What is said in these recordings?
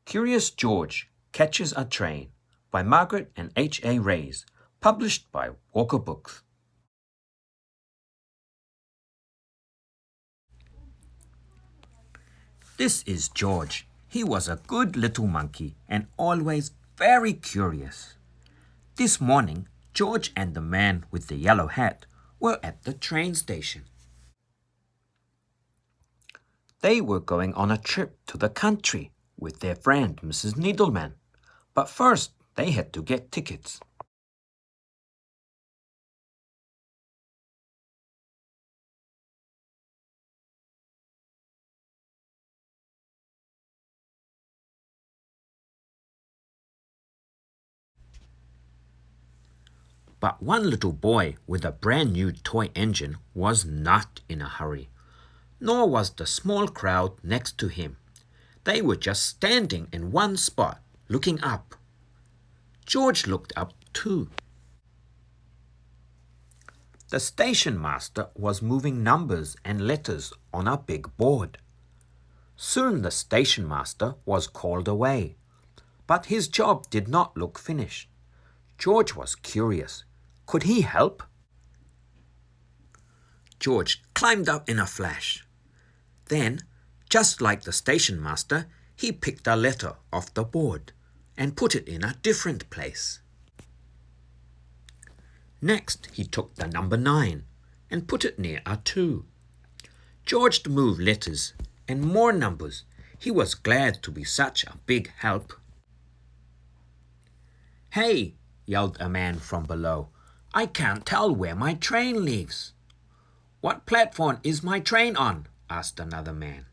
Curious George Catches a Train by Margaret and H. A. Rays, published by Walker Books. This is George. He was a good little monkey and always very curious. This morning, George and the man with the yellow hat were at the train station. They were going on a trip to the country with their friend Mrs. Needleman, but first they had to get tickets. But one little boy with a brand new toy engine was not in a hurry, nor was the small crowd next to him. They were just standing in one spot, looking up. George looked up too. The station master was moving numbers and letters on a big board. Soon the station master was called away, but his job did not look finished. George was curious. Could he help? George climbed up in a flash. Then, just like the station master, he picked a letter off the board and put it in a different place. Next, he took the number 9 and put it near a 2. George moved letters and more numbers. He was glad to be such a big help. "Hey!" yelled a man from below. "I can't tell where my train leaves." "What platform is my train on?" asked another man.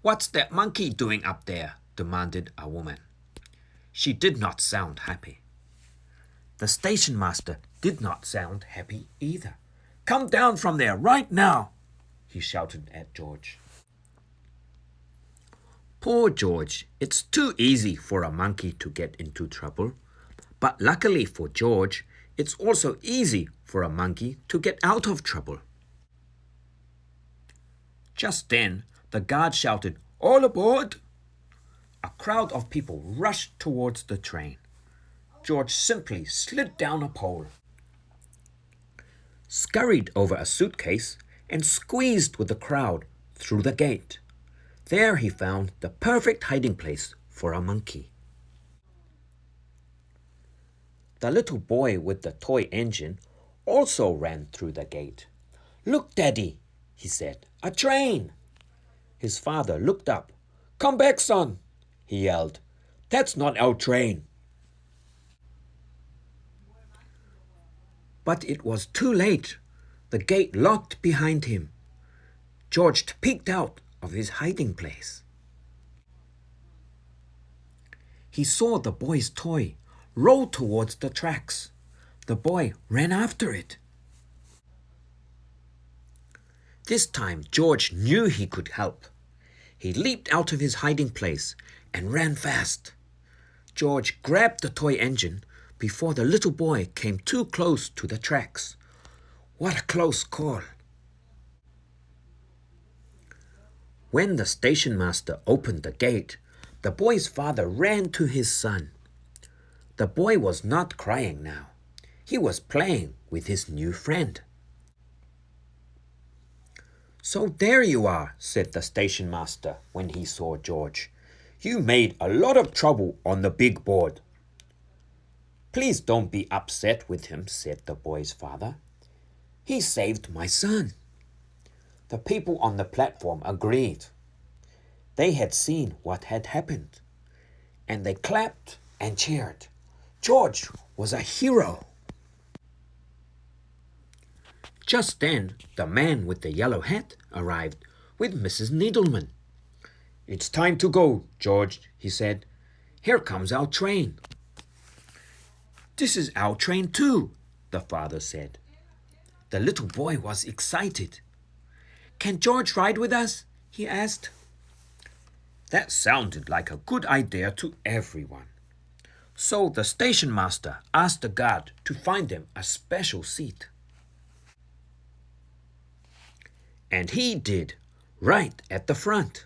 "What's that monkey doing up there?" demanded a woman. She did not sound happy. The station master did not sound happy either. "Come down from there right now!" he shouted at George. Poor George, it's too easy for a monkey to get into trouble. But luckily for George, it's also easy for a monkey to get out of trouble. Just then, the guard shouted, "All aboard!" A crowd of people rushed towards the train. George simply slid down a pole, scurried over a suitcase, and squeezed with the crowd through the gate. There he found the perfect hiding place for a monkey. The little boy with the toy engine also ran through the gate. "Look, Daddy," he said, "a train!" His father looked up. "Come back, son," he yelled. "That's not our train." But it was too late. The gate locked behind him. George peeked out of his hiding place. He saw the boy's toy roll towards the tracks. The boy ran after it. This time George knew he could help. He leaped out of his hiding place and ran fast. George grabbed the toy engine before the little boy came too close to the tracks. What a close call! When the station master opened the gate, the boy's father ran to his son. The boy was not crying now. He was playing with his new friend. "So there you are," said the station master when he saw George. "You made a lot of trouble on the big board." "Please don't be upset with him," said the boy's father. "He saved my son." The people on the platform agreed. They had seen what had happened, and they clapped and cheered. George was a hero. Just then, the man with the yellow hat arrived with Mrs. Needleman. "It's time to go, George," he said. "Here comes our train." "This is our train too," the father said. The little boy was excited. "Can George ride with us?" he asked. That sounded like a good idea to everyone. So the station master asked the guard to find them a special seat. And he did, right at the front.